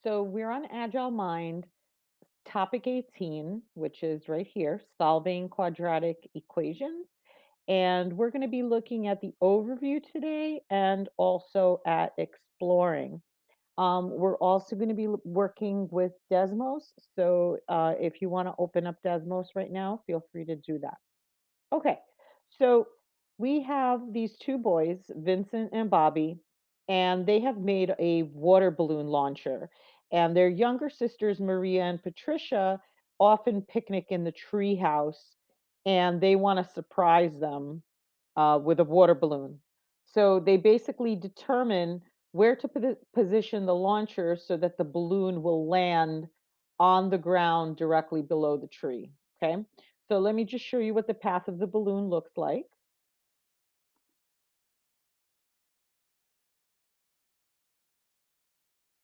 So we're on Agile Mind, topic 18, which is right here, solving quadratic equations. And we're going to be looking at the overview today and also at exploring. We're also going to be working with Desmos. So if you want to open up Desmos right now, feel free to do that. Okay, so we have these two boys, Vincent and Bobby, and they have made a water balloon launcher. And their younger sisters, Maria and Patricia, often picnic in the tree house, and they want to surprise them with a water balloon. So they basically determine where to position the launcher so that the balloon will land on the ground directly below the tree. Okay. So let me just show you what the path of the balloon looks like.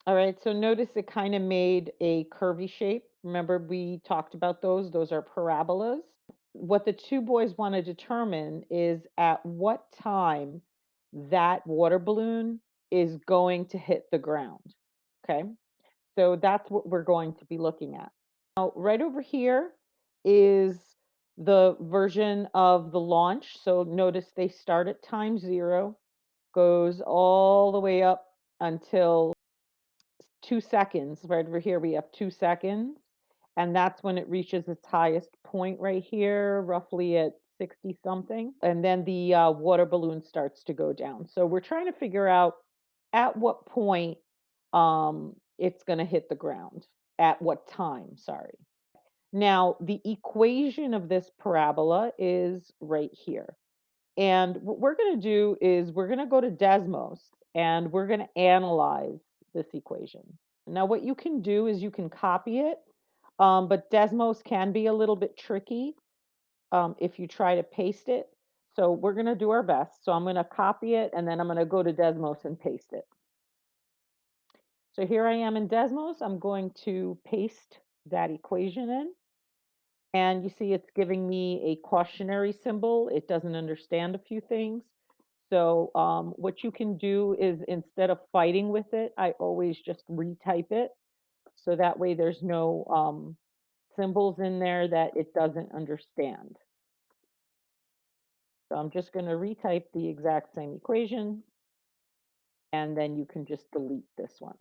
All right, so notice it kind of made a curvy shape. Remember, we talked about those. Those are parabolas. What the two boys want to determine is at what time that water balloon is going to hit the ground. Okay, so that's what we're going to be looking at. Now, right over here is the version of the launch. So notice they start at time 0, goes all the way up until 2 seconds. Right over here, we have 2 seconds. And that's when it reaches its highest point right here, roughly at 60 something. And then the water balloon starts to go down. So we're trying to figure out at what point it's going to hit the ground, at what time, sorry. Now, the equation of this parabola is right here. And what we're going to do is we're going to go to Desmos and we're going to analyze this equation. Now, what you can do is you can copy it, but Desmos can be a little bit tricky if you try to paste it. So we're going to do our best. So I'm going to copy it and then I'm going to go to Desmos and paste it. So here I am in Desmos. I'm going to paste that equation in. And you see it's giving me a cautionary symbol. It doesn't understand a few things. So what you can do is instead of fighting with it, I always just retype it. So that way there's no symbols in there that it doesn't understand. So I'm just going to retype the exact same equation, and then you can just delete this one.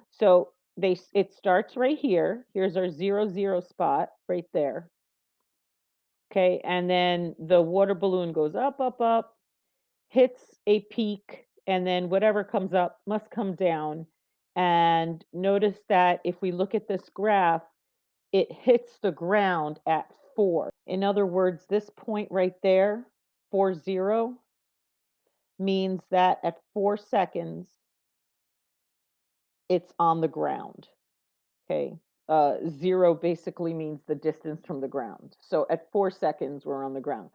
So it starts right here. Here's our 0, 0 spot right there. Okay, and then the water balloon goes up, up, up, hits a peak, and then whatever comes up must come down. And notice that if we look at this graph, it hits the ground at 4. In other words, this point right there, 4, 0, means that at 4 seconds, it's on the ground. Okay. 0 basically means the distance from the ground. So at 4 seconds, we're on the ground.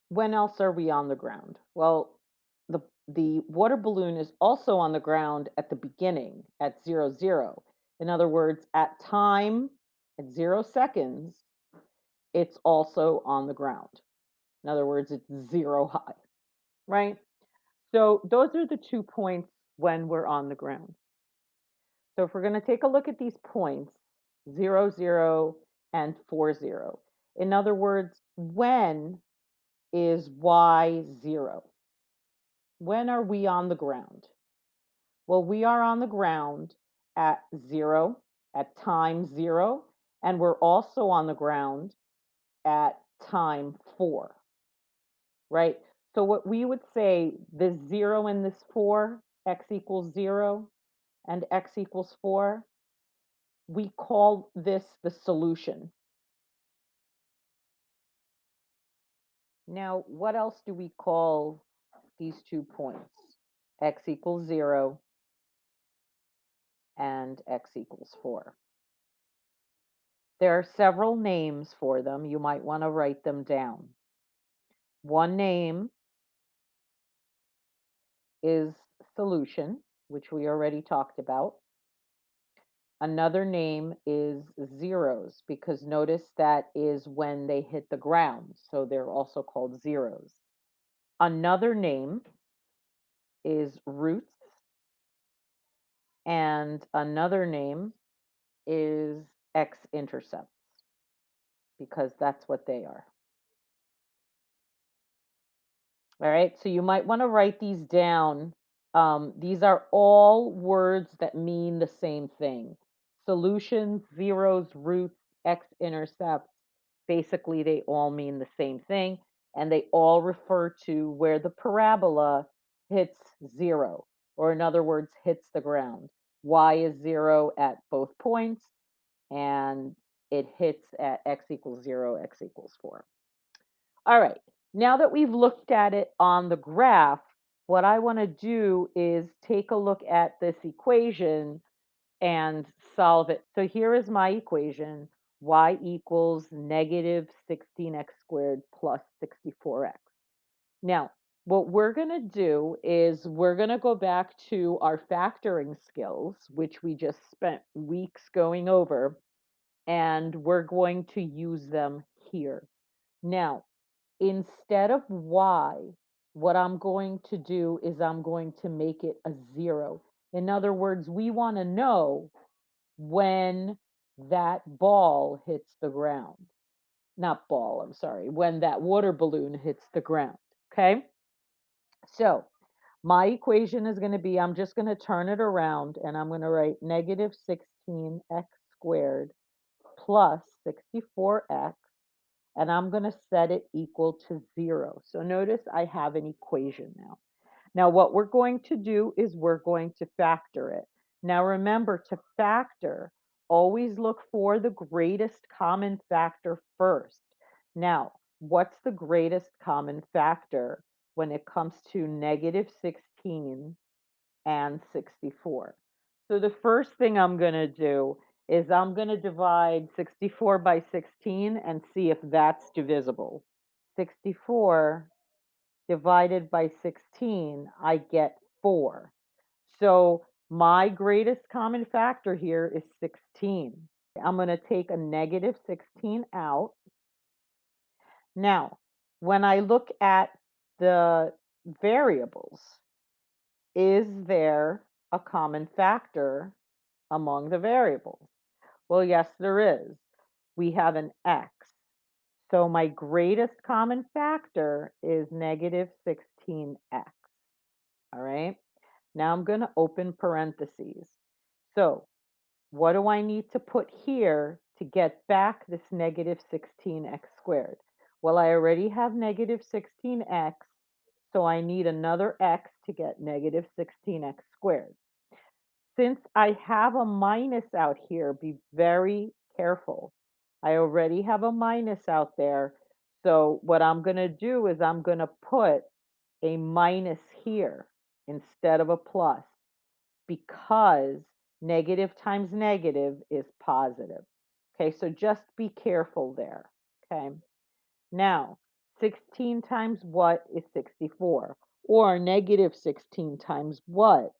When else are we on the ground? Well, the water balloon is also on the ground at the beginning at 0, 0. In other words, at time at 0 seconds, it's also on the ground. In other words, it's 0 high, right? So those are the 2 points when we're on the ground. So if we're going to take a look at these points, 0, 0 and 4, 0. In other words, when is y 0? When are we on the ground? Well, we are on the ground at 0, at time 0, and we're also on the ground at time 4, right? So what we would say, this 0 and this 4, x equals 0 and x equals 4, we call this the solution. Now, what else do we call these 2 points? X equals 0 and x equals 4. There are several names for them. You might want to write them down. One name is solution, which we already talked about. Another name is zeros, because notice that is when they hit the ground. So they're also called zeros. Another name is roots. And another name is x-intercepts because that's what they are. All right, so you might want to write these down. These are all words that mean the same thing. Solutions, zeros, roots, x-intercepts. Basically, they all mean the same thing, and they all refer to where the parabola hits zero, or in other words, hits the ground. Y is zero at both points, and it hits at x equals zero, x equals 4. All right, now that we've looked at it on the graph, what I want to do is take a look at this equation and solve it. So here is my equation, y equals negative 16x squared plus 64x. Now, what we're going to do is we're going to go back to our factoring skills, which we just spent weeks going over, and we're going to use them here. Now, instead of y, what I'm going to do is I'm going to make it a 0. In other words, we want to know when that ball hits the ground. Not ball, I'm sorry, when that water balloon hits the ground. Okay? So my equation is going to be, I'm just going to turn it around and I'm going to write negative 16x squared plus 64x, and I'm going to set it equal to 0. So notice I have an equation now. Now what we're going to do is we're going to factor it. Now remember, to factor, always look for the greatest common factor first. Now, what's the greatest common factor when it comes to negative 16 and 64? So the first thing I'm going to do is I'm going to divide 64 by 16 and see if that's divisible. 64 divided by 16, I get 4. So my greatest common factor here is 16. I'm going to take a negative 16 out. Now, when I look at the variables, is there a common factor among the variables? Well, yes, there is. We have an x. So my greatest common factor is negative 16x. All right. Now I'm going to open parentheses. So what do I need to put here to get back this negative 16x squared? Well, I already have negative 16x, so I need another x to get negative 16x squared. Since I have a minus out here, be very careful. I already have a minus out there. So what I'm going to do is I'm going to put a minus here instead of a plus, because negative times negative is positive. Okay, so just be careful there. Okay. Now, 16 times what is 64? Or negative 16 times what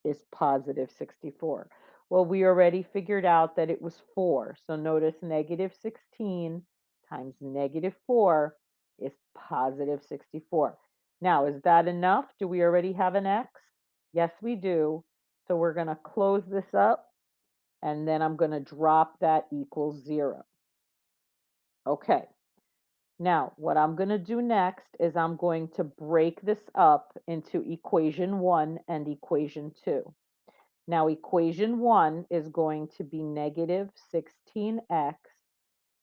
is positive 64? Well, we already figured out that it was 4. So notice negative 16 times negative 4 is positive 64. Now, is that enough? Do we already have an x? Yes, we do. So we're going to close this up, and then I'm going to drop that equals 0. Okay. Now, what I'm going to do next is I'm going to break this up into equation 1 and equation 2. Now, equation 1 is going to be negative 16x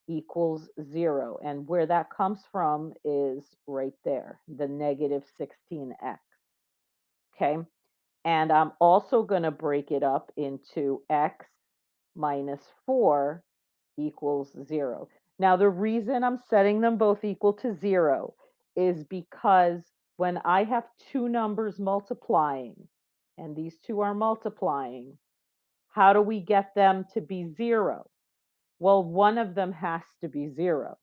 equals 0. And where that comes from is right there, the negative 16x. Okay. And I'm also going to break it up into x minus 4 equals 0. Now, the reason I'm setting them both equal to 0 is because when I have two numbers multiplying, and these two are multiplying, how do we get them to be 0? Well, one of them has to be 0.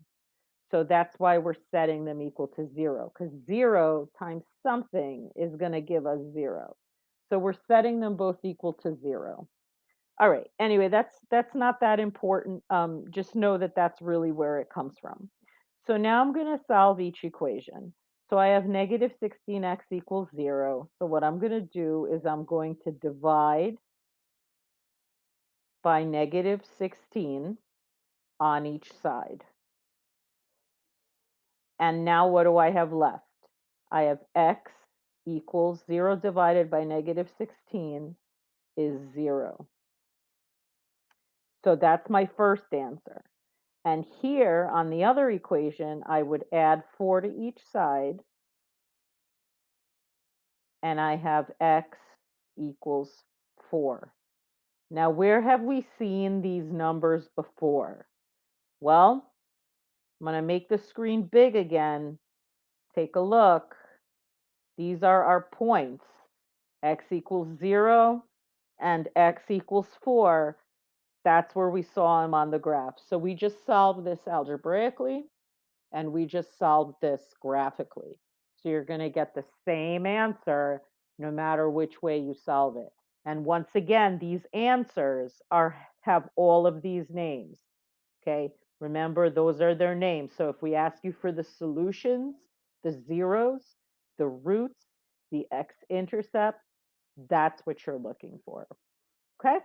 So that's why we're setting them equal to 0, because 0 times something is going to give us 0. So we're setting them both equal to 0. All right. Anyway, that's not that important. Just know that that's really where it comes from. So now I'm going to solve each equation. So I have negative 16x equals 0. So what I'm going to do is I'm going to divide by negative 16 on each side. And now what do I have left? I have x equals 0 divided by negative 16 is 0. So that's my first answer. And here on the other equation, I would add 4 to each side, and I have x equals 4. Now, where have we seen these numbers before? Well, I'm going to make the screen big again. Take a look. These are our points. X equals 0 and x equals 4. That's where we saw them on the graph. So we just solved this algebraically, and we just solved this graphically. So you're going to get the same answer no matter which way you solve it. And once again, these answers have all of these names. Okay, remember those are their names. So if we ask you for the solutions, the zeros, the roots, the x-intercept, that's what you're looking for. Okay?